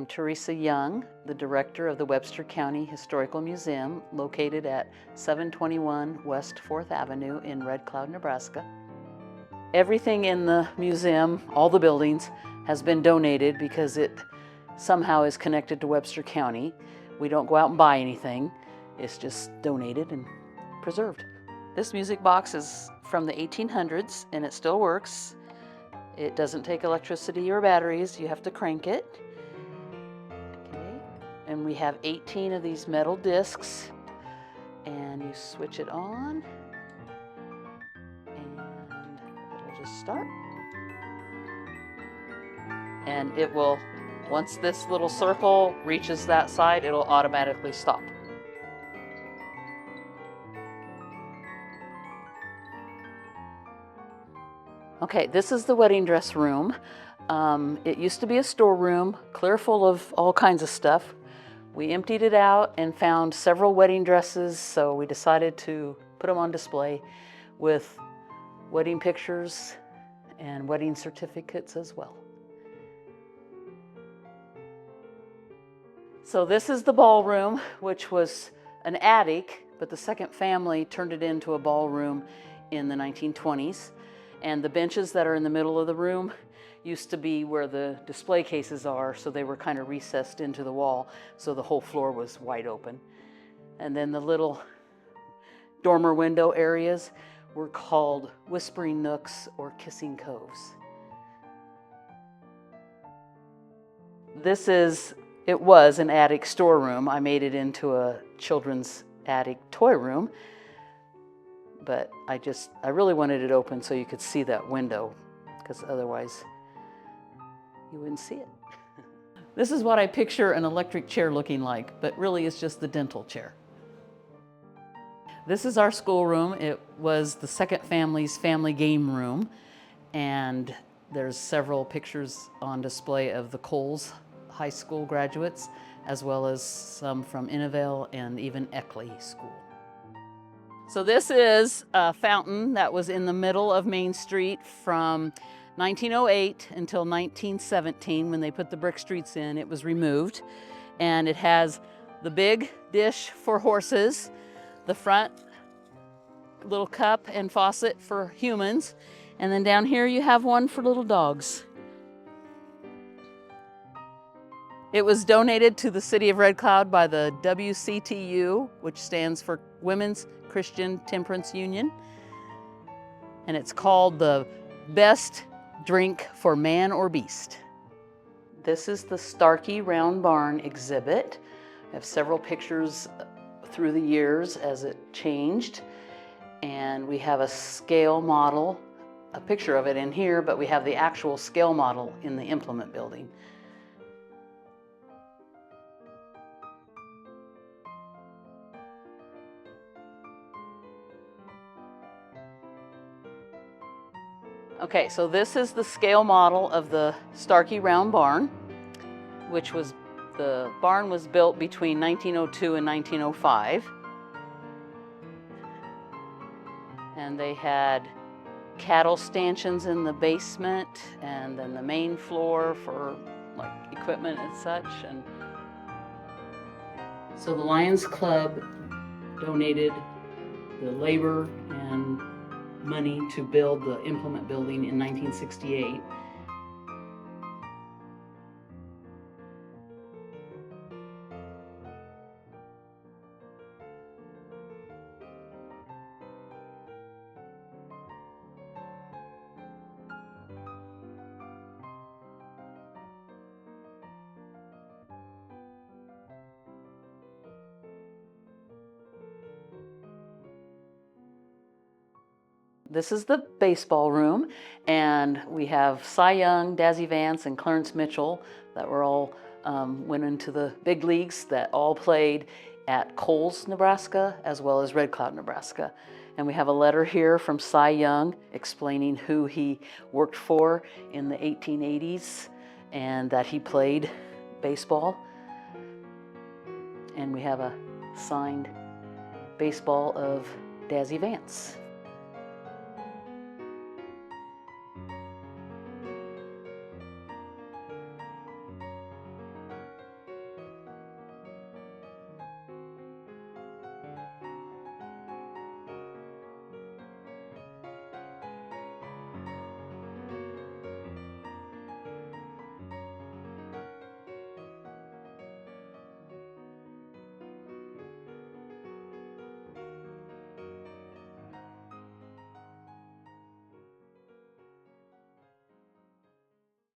Teresa Young, the director of the Webster County Historical Museum, located at 721 West 4th Avenue in Red Cloud, Nebraska. Everything in the museum, all the buildings, has been donated because it somehow is connected to Webster County. We don't go out and buy anything. It's just donated and preserved. This music box is from the 1800s and it still works. It doesn't take electricity or batteries. You have to crank it. Okay. And we have 18 of these metal discs, and you switch it on and it'll just start. And it will, once this little circle reaches that side, it'll automatically stop. Okay, this is the wedding dress room. It used to be a storeroom, clear full of all kinds of stuff. We emptied it out and found several wedding dresses, so we decided to put them on display with wedding pictures and wedding certificates as well. So this is the ballroom, which was an attic, but the second family turned it into a ballroom in the 1920s. And the benches that are in the middle of the room used to be where the display cases are, so they were kind of recessed into the wall, so the whole floor was wide open. And then the little dormer window areas were called whispering nooks or kissing coves. It was an attic storeroom. I made it into a children's attic toy room. But I really wanted it open so you could see that window, because otherwise you wouldn't see it. This is what I picture an electric chair looking like, but really it's just the dental chair. This is our schoolroom. It was the second family's family game room, and there's several pictures on display of the Coles High School graduates, as well as some from Innervale and even Eckley School. So this is a fountain that was in the middle of Main Street from 1908 until 1917 when they put the brick streets in. It was removed, and it has the big dish for horses, the front little cup and faucet for humans, and then down here you have one for little dogs. It was donated to the city of Red Cloud by the WCTU, which stands for Women's Christian Temperance Union. And it's called the Best Drink for Man or Beast. This is the Starkey Round Barn exhibit. I have several pictures through the years as it changed. And we have a scale model, a picture of it in here, but we have the actual scale model in the implement building. Okay, so this is the scale model of the Starkey Round Barn, the barn was built between 1902 and 1905. And they had cattle stanchions in the basement, and then the main floor for like equipment and such. And so the Lions Club donated the labor and money to build the implement building in 1968. This is the baseball room, and we have Cy Young, Dazzy Vance, and Clarence Mitchell that were all went into the big leagues, that all played at Coles, Nebraska, as well as Red Cloud, Nebraska. And we have a letter here from Cy Young explaining who he worked for in the 1880s and that he played baseball. And we have a signed baseball of Dazzy Vance.